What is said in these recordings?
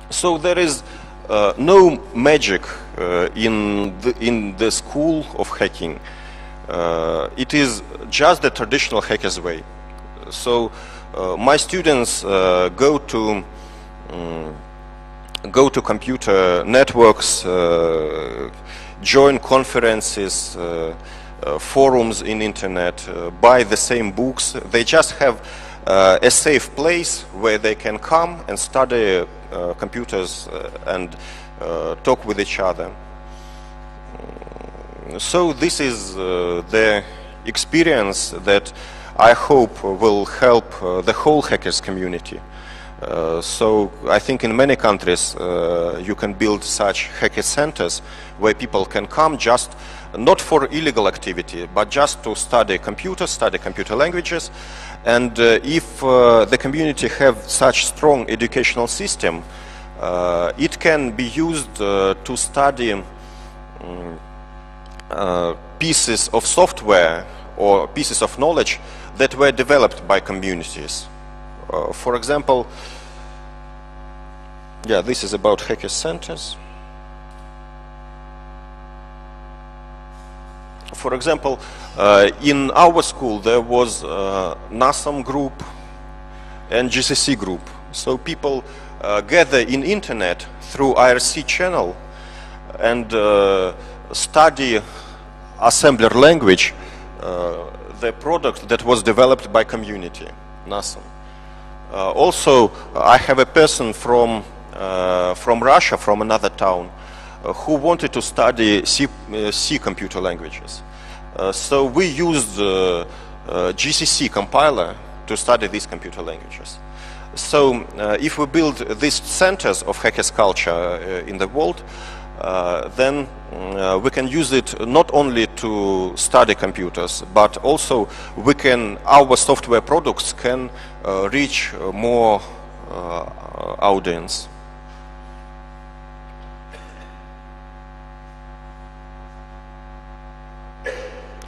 So there is no magic in the school of hacking. It is just the traditional hacker's way. So my students go to computer networks, join conferences, forums in internet, buy the same books. They just have a safe place where they can come and study computers and talk with each other. So this is the experience that I hope will help the whole hackers community. So I think in many countries you can build such hacker centers where people can come just not for illegal activity, but just to study computer languages. And if the community have such strong educational system, it can be used to study pieces of software or pieces of knowledge that were developed by communities. For example, yeah, this is about hacker centers. For example, in our school there was NASM group and GCC group. So people gather in internet through IRC channel and study assembler language, the product that was developed by community, NASM. Also, I have a person from Russia, from another town, who wanted to study C computer languages. So we used GCC compiler to study these computer languages. So if we build these centers of hackers culture in the world, then we can use it not only to study computers, but also our software products can reach more audience.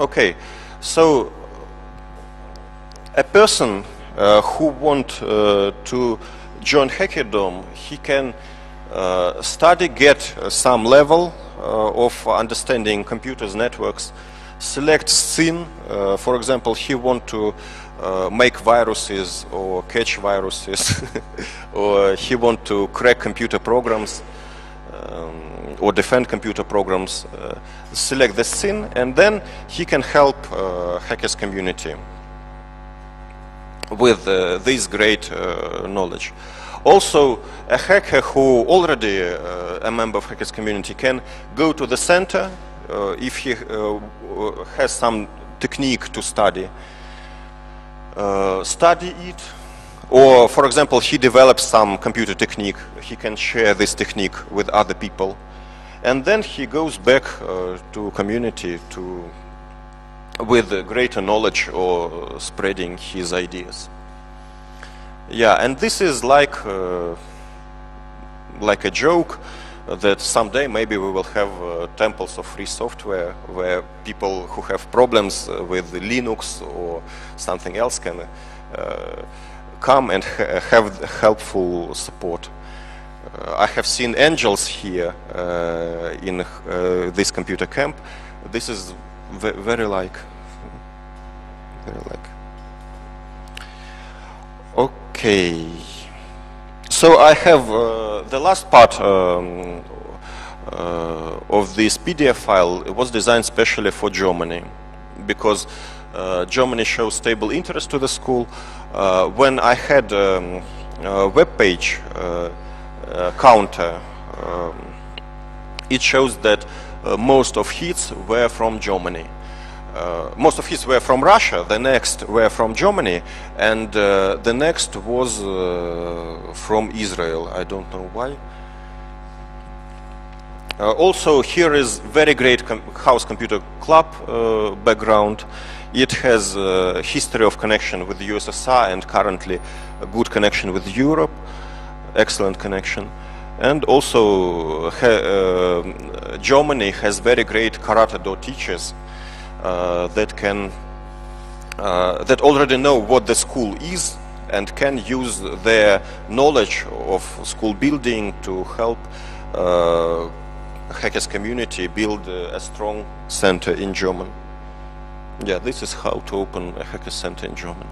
Okay, so a person who wants to join Hackerdom, he can get some level of understanding computers, networks, select scene. For example, he wants to make viruses or catch viruses, or he wants to crack computer programs or defend computer programs. Select the scene, and then he can help hackers community with this great knowledge. Also, a hacker who already a member of hackers community can go to the center if he has some technique to study it, or for example he develops some computer technique, he can share this technique with other people, and then he goes back to community with greater knowledge or spreading his ideas. Yeah, and this is like a joke that someday maybe we will have temples of free software where people who have problems with Linux or something else can come and have helpful support. I have seen angels here in this computer camp. This is very like. Okay, so I have the last part of this PDF file. It was designed specially for Germany because Germany shows stable interest to the school. When I had a web page counter, it shows that most of hits were from Germany. Most of hits were from Russia, the next were from Germany, and the next was from Israel. I don't know why. Also, here is very great House Computer Club background. It has a history of connection with the USSR and currently a good connection with Europe, excellent connection. And also Germany has very great Karate Do teachers that already know what the school is and can use their knowledge of school building to help hackers community build a strong center in German. Yeah, this is how to open a hacker center in German.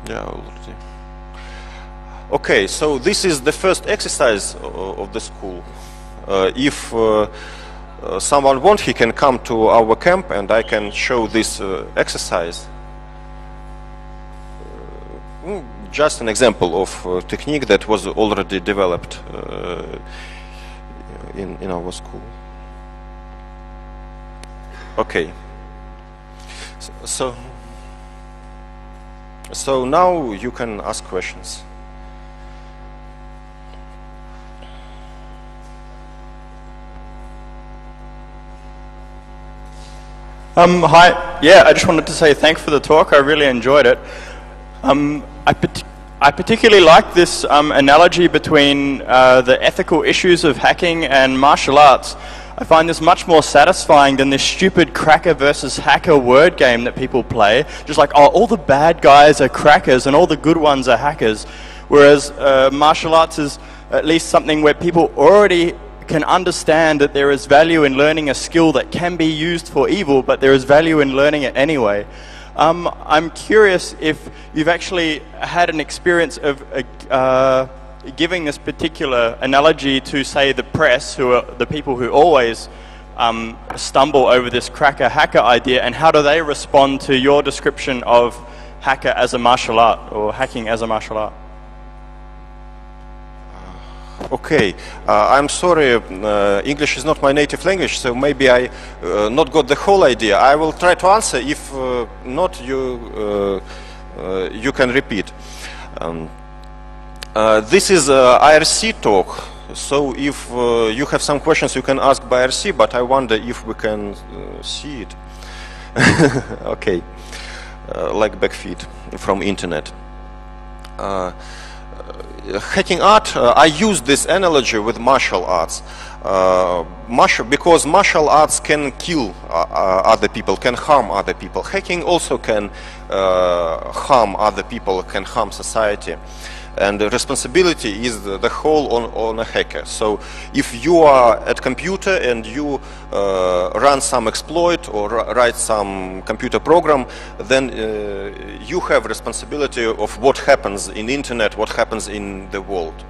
Yeah, already. Okay, so this is the first exercise of the school. If someone wants, he can come to our camp and I can show this exercise. Just an example of a technique that was already developed in our school. Okay. So now you can ask questions. Hi. Yeah, I just wanted to say thanks for the talk. I really enjoyed it. I particularly like this analogy between the ethical issues of hacking and martial arts. I find this much more satisfying than this stupid cracker versus hacker word game that people play. Just like, oh, all the bad guys are crackers and all the good ones are hackers. Whereas martial arts is at least something where people already can understand that there is value in learning a skill that can be used for evil, but there is value in learning it anyway. I'm curious if you've actually had an experience of giving this particular analogy to, say, the press, who are the people who always stumble over this cracker-hacker idea, and how do they respond to your description of hacker as a martial art, or hacking as a martial art? Okay, I'm sorry, English is not my native language, so maybe I not got the whole idea. I will try to answer. If not, you can repeat. This is IRC talk, so if you have some questions, you can ask by IRC, but I wonder if we can see it. Okay, like backfeed from internet. Hacking art, I use this analogy with martial arts. Because martial arts can kill other people, can harm other people. Hacking also can harm other people, can harm society. And the responsibility is the whole on a hacker. So if you are at computer and you run some exploit or write some computer program, then you have responsibility of what happens in internet, what happens in the world.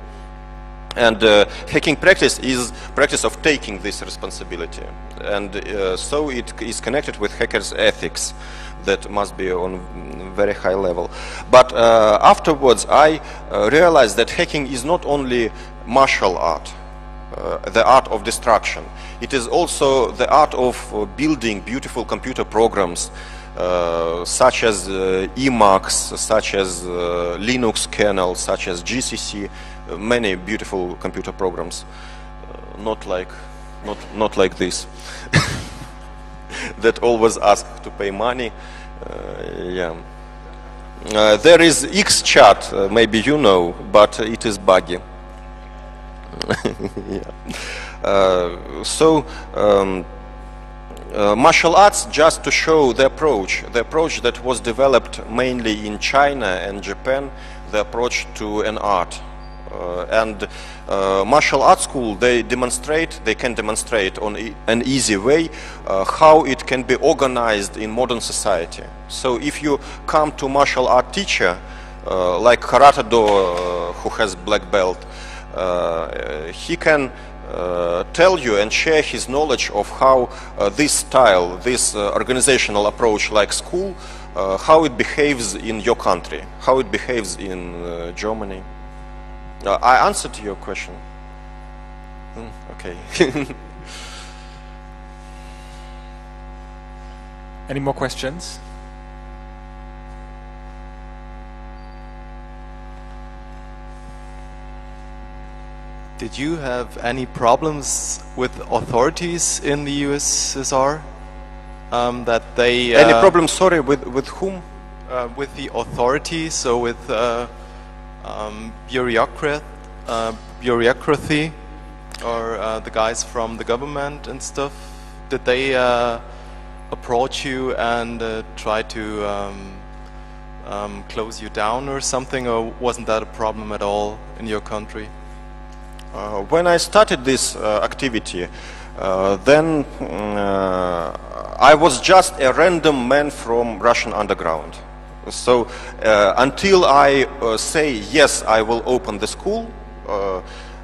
And hacking practice is practice of taking this responsibility. And so it is connected with hackers' ethics that must be on very high level. But afterwards I realized that hacking is not only martial art, the art of destruction. It is also the art of building beautiful computer programs such as Emacs, such as Linux kernel, such as GCC, many beautiful computer programs, not like this that always ask to pay money. Yeah. There is XChat, maybe you know, but it is buggy. Yeah. Martial arts, just to show the approach that was developed mainly in China and Japan, the approach to an art. And martial arts school, they can demonstrate on an easy way how it can be organized in modern society. So if you come to martial art teacher like Karate-do, who has black belt, he can tell you and share his knowledge of how this style, this organizational approach like school, how it behaves in your country, how it behaves in Germany. I answered your question. Okay. Any more questions? Did you have any problems with authorities in the USSR? That they any problems? Sorry, with whom? With the authorities, so with bureaucracy, or the guys from the government and stuff. Did they approach you and try to close you down or something, or wasn't that a problem at all in your country? When I started this activity, then I was just a random man from Russian underground. So until I say yes, I will open the school,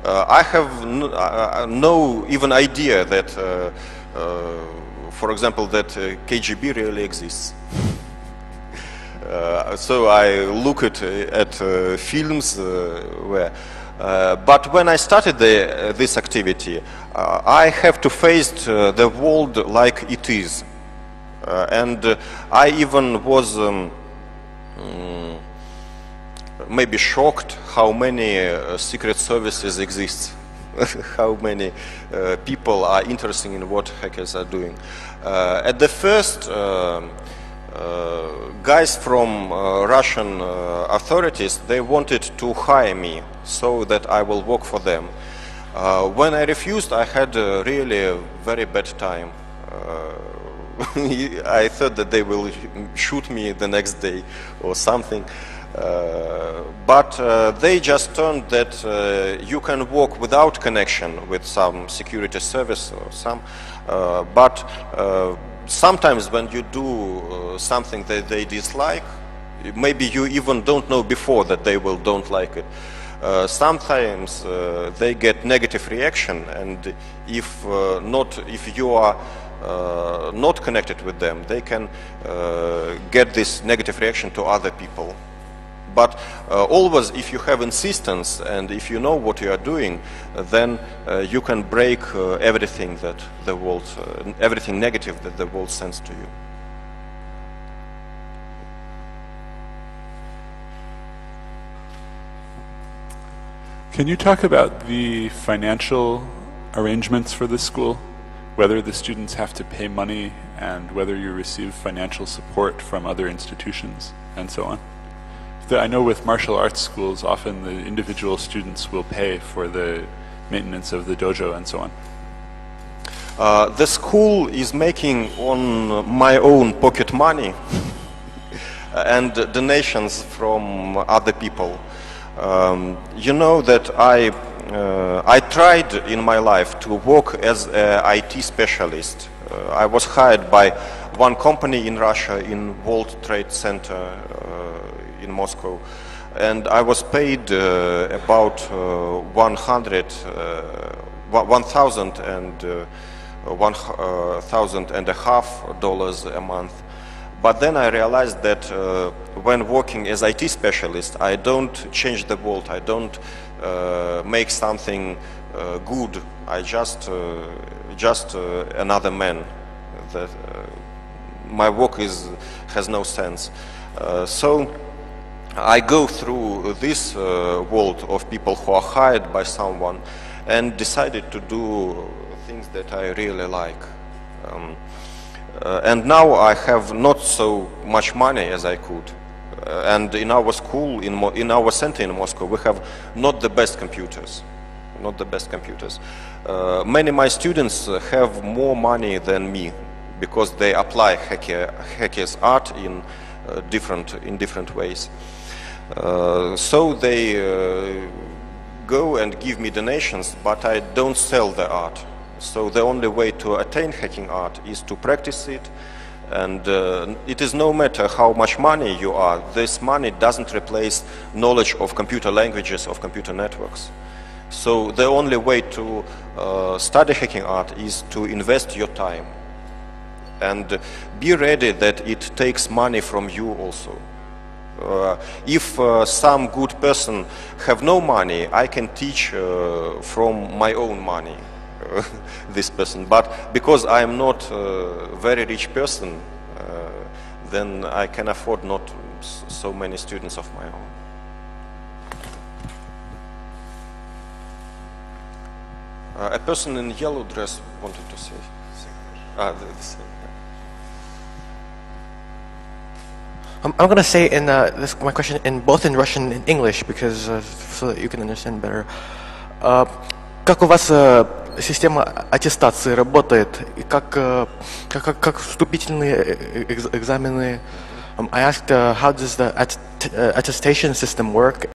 I have no even idea that, for example, that KGB really exists. So I look at films where. But when I started this activity, I have to face the world like it is, and I even was maybe shocked how many secret services exist, how many people are interested in what hackers are doing. At the first, guys from Russian authorities, they wanted to hire me so that I will work for them. When I refused, I had really a very bad time. I thought that they will shoot me the next day or something. But they just turned that you can work without connection with some security service or some, but sometimes when you do something that they dislike, maybe you even don't know before that they don't like it. Sometimes they get negative reaction, and if you are not connected with them, they can get this negative reaction to other people. But always, if you have insistence and if you know what you are doing, then you can break everything that the world, everything negative that the world sends to you. Can you talk about the financial arrangements for the school? Whether the students have to pay money and whether you receive financial support from other institutions and so on? I know with martial arts schools, often the individual students will pay for the maintenance of the dojo and so on. The school is making on my own pocket money and donations from other people. You know that I tried in my life to work as an IT specialist. I was hired by one company in Russia, in World Trade Center in Moscow, and I was paid about $1,500 a month. But then I realized that when working as IT specialist, I don't change the world. I don't make something good. I just another man. That my work has no sense. So I go through this world of people who are hired by someone and decided to do things that I really like. And now I have not so much money as I could. And in our school, in our center in Moscow, we have not the best computers. Not the best computers. Many of my students have more money than me because they apply hackers art in different ways. So they go and give me donations, but I don't sell the art. So the only way to attain hacking art is to practice it, and it is no matter how much money you are, this money doesn't replace knowledge of computer languages, of computer networks. So the only way to study hacking art is to invest your time and be ready that it takes money from you also. If some good person have no money, I can teach from my own money this person. But because I am not a very rich person, then I can afford not so many students of my own. A person in yellow dress wanted to say. The same. I'm going to say my question in both in Russian and English because so that you can understand better. Как у вас система аттестации работает и как вступительные экзамены I asked how does the attestation system work,